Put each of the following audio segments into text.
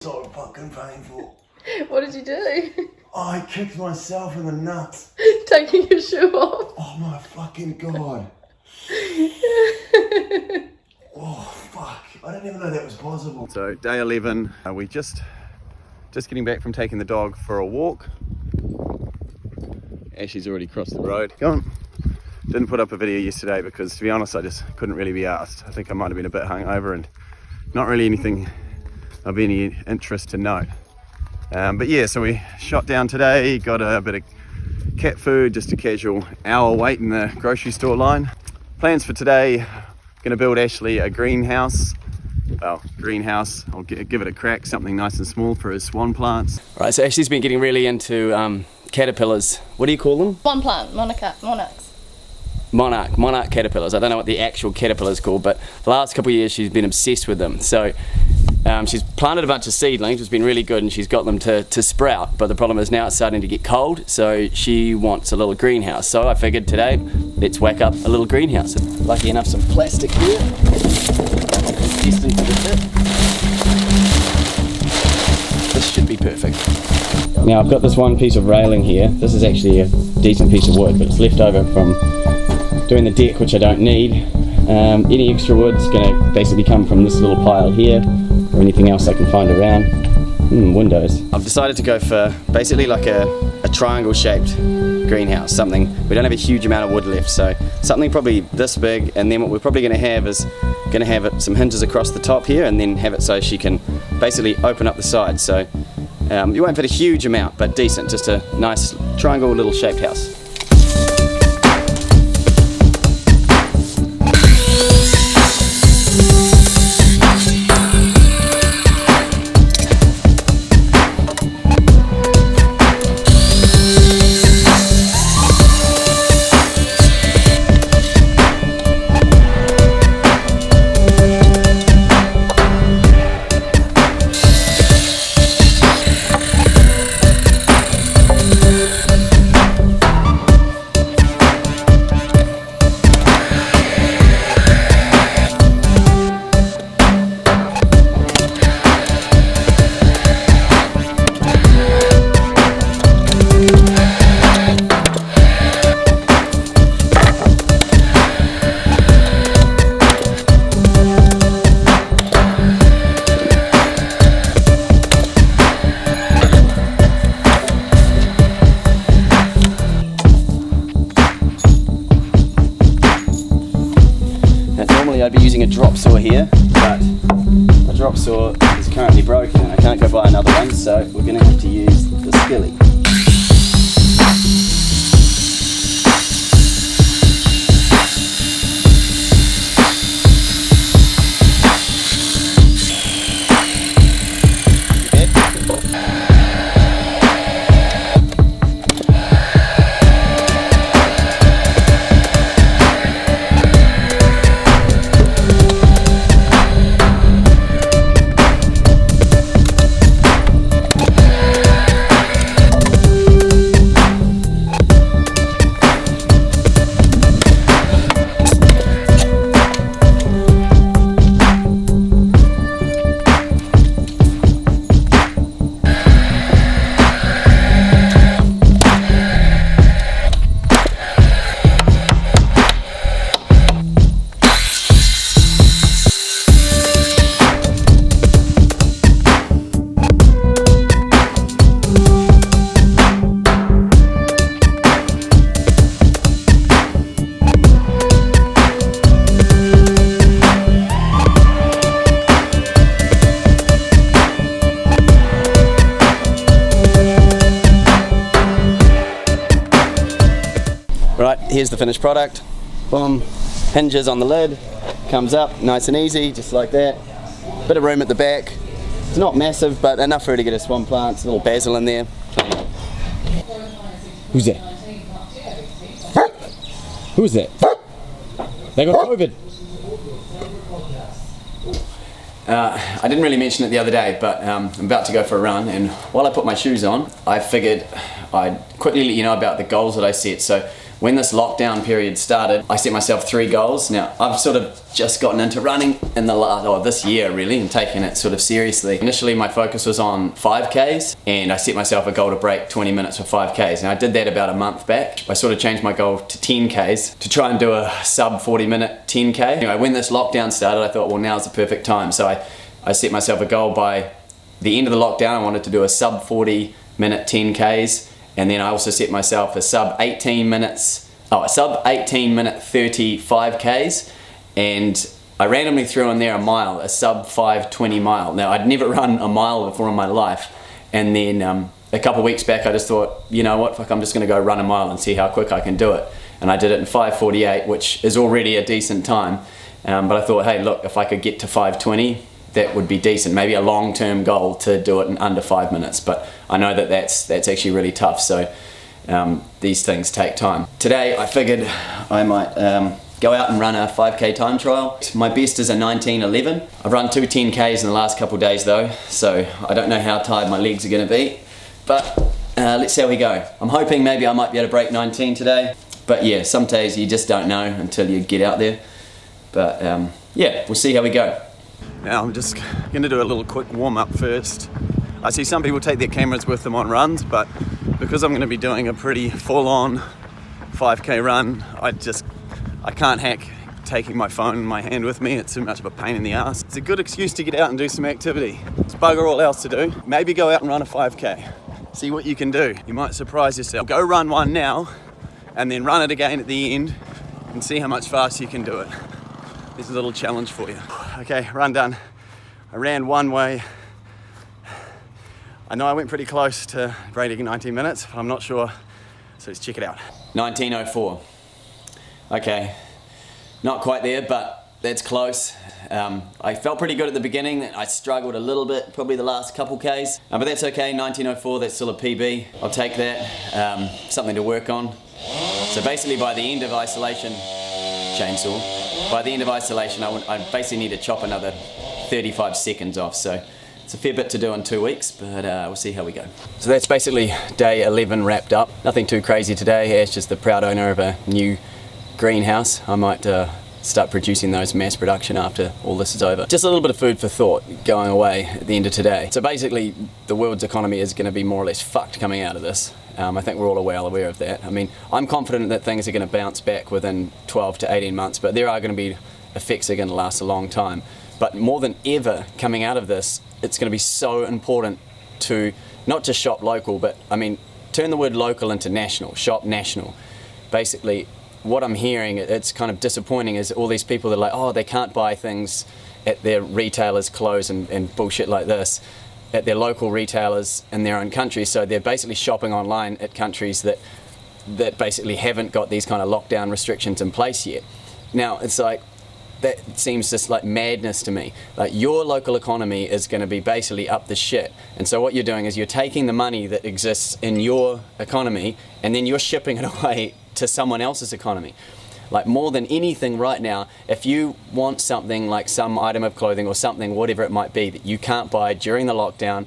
so fucking painful. What did you do? I kicked myself in the nuts. Taking your shoe off. Oh my fucking god. Oh fuck, I didn't even know that was possible. So day 11, we just getting back from taking the dog for a walk. Ashley's already crossed the road. Go on. Didn't put up a video yesterday because, to be honest, I just couldn't really be asked. I think I might have been a bit hungover and not really anything of any interest to note. But yeah, so we shot down today, got a bit of cat food, just a casual hour wait in the grocery store line. Plans for today, gonna build Ashley a greenhouse. Well, greenhouse, I'll give it a crack, something nice and small for his swan plants. Right, so Ashley's been getting really into caterpillars. What do you call them? Swan plant, monarchs. Monarch caterpillars. I don't know what the actual caterpillar's called, but the last couple of years she's been obsessed with them. So she's planted a bunch of seedlings, it's been really good, and she's got them to sprout, but the problem is now it's starting to get cold, so she wants a little greenhouse. So I figured today, let's whack up a little greenhouse. Lucky enough, some plastic here. Destined for the tip. This should be perfect. Now I've got this one piece of railing here. This is actually a decent piece of wood, but it's left over from doing the deck, which I don't need. Any extra wood's going to basically come from this little pile here, or anything else I can find around. Windows. I've decided to go for basically like a triangle shaped greenhouse, something, we don't have a huge amount of wood left, so something probably this big, and then what we're probably going to have is some hinges across the top here, and then have it so she can basically open up the sides. So you won't fit a huge amount, but decent, just a nice triangle little shaped house. I'd be using a drop saw here, but my drop saw is currently broken and I can't go buy another one, so we're going to have to use the skilly. Right, here's the finished product. Boom, hinges on the lid, comes up nice and easy, just like that. Bit of room at the back. It's not massive, but enough for her to get her swan plants, a little basil in there. Who's that? Who's that? They got COVID. I didn't really mention it the other day, but I'm about to go for a run, and while I put my shoes on, I figured I'd quickly let you know about the goals that I set. So When this lockdown period started, I set myself 3 goals. Now, I've sort of just gotten into running in the this year really, and taking it sort of seriously. Initially, my focus was on 5Ks, and I set myself a goal to break 20 minutes for 5Ks, and I did that about a month back. I sort of changed my goal to 10Ks to try and do a sub 40-minute 10K. Anyway, when this lockdown started, I thought, well, now's the perfect time. So I set myself a goal by the end of the lockdown. I wanted to do a sub 40-minute 10Ks, and then I also set myself a sub 18 minute 35Ks, and I randomly threw in there a mile, a sub 5:20 mile. Now, I'd never run a mile before in my life, and then a couple of weeks back I just thought, you know what, fuck, I'm just gonna go run a mile and see how quick I can do it. And I did it in 5:48, which is already a decent time, but I thought, hey, look, if I could get to 5:20, that would be decent. Maybe a long-term goal to do it in under 5 minutes, but I know that that's actually really tough, so these things take time. Today I figured I might go out and run a 5K time trial. My best is a 19:11. I've run 2 10Ks in the last couple of days though, so I don't know how tired my legs are going to be, but let's see how we go. I'm hoping maybe I might be able to break 19 today, but yeah, some days you just don't know until you get out there. But yeah, we'll see how we go. Now I'm just going to do a little quick warm-up first. I see some people take their cameras with them on runs, but because I'm going to be doing a pretty full-on 5K run, I can't hack taking my phone in my hand with me. It's too much of a pain in the ass. It's a good excuse to get out and do some activity. It's bugger all else to do. Maybe go out and run a 5K. See what you can do. You might surprise yourself. Go run one now, and then run it again at the end, and see how much faster you can do it. This is a little challenge for you. Okay, run done. I ran one way. I know I went pretty close to breaking 19 minutes, but I'm not sure, so let's check it out. 19:04. Okay, not quite there, but that's close. I felt pretty good at the beginning. I struggled a little bit, probably the last couple Ks, but that's okay. 19:04, that's still a PB. I'll take that, something to work on. So basically by the end of isolation, chainsaw, by the end of isolation I basically need to chop another 35 seconds off, so it's a fair bit to do in 2 weeks, but we'll see how we go. So that's basically day 11 wrapped up. Nothing too crazy today. Ash is the proud owner of a new greenhouse. I might start producing those mass production after all this is over. Just a little bit of food for thought going away at the end of today. So basically the world's economy is going to be more or less fucked coming out of this. I think we're all well aware of that. I mean, I'm confident that things are going to bounce back within 12 to 18 months, but there are going to be effects that are going to last a long time. But more than ever coming out of this, it's going to be so important to not just shop local, but I mean, turn the word local into national, shop national. Basically, what I'm hearing, it's kind of disappointing, is all these people that are like, oh, they can't buy things at their retailers' close and bullshit like this, at their local retailers in their own country. So they're basically shopping online at countries that basically haven't got these kind of lockdown restrictions in place yet. Now, it's like, that seems just like madness to me. Like, your local economy is going to be basically up the shit. And so what you're doing is you're taking the money that exists in your economy and then you're shipping it away to someone else's economy. Like, more than anything right now, if you want something like some item of clothing or something, whatever it might be, that you can't buy during the lockdown,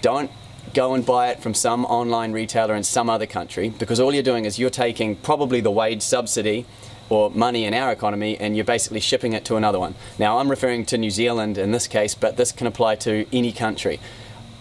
don't go and buy it from some online retailer in some other country, because all you're doing is you're taking probably the wage subsidy or money in our economy and you're basically shipping it to another one. Now, I'm referring to New Zealand in this case, but this can apply to any country.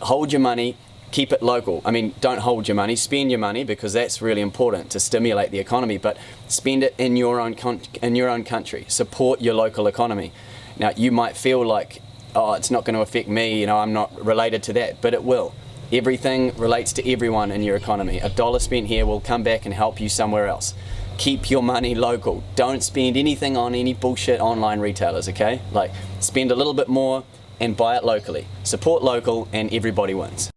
Hold your money. Keep it local. I mean, don't hold your money, spend your money, because that's really important to stimulate the economy, but spend it in your own country. Support your local economy. Now, you might feel like, oh, it's not going to affect me, you know, I'm not related to that, but it will. Everything relates to everyone in your economy. $1 spent here will come back and help you somewhere else. Keep your money local. Don't spend anything on any bullshit online retailers, okay? Like, spend a little bit more and buy it locally. Support local and everybody wins.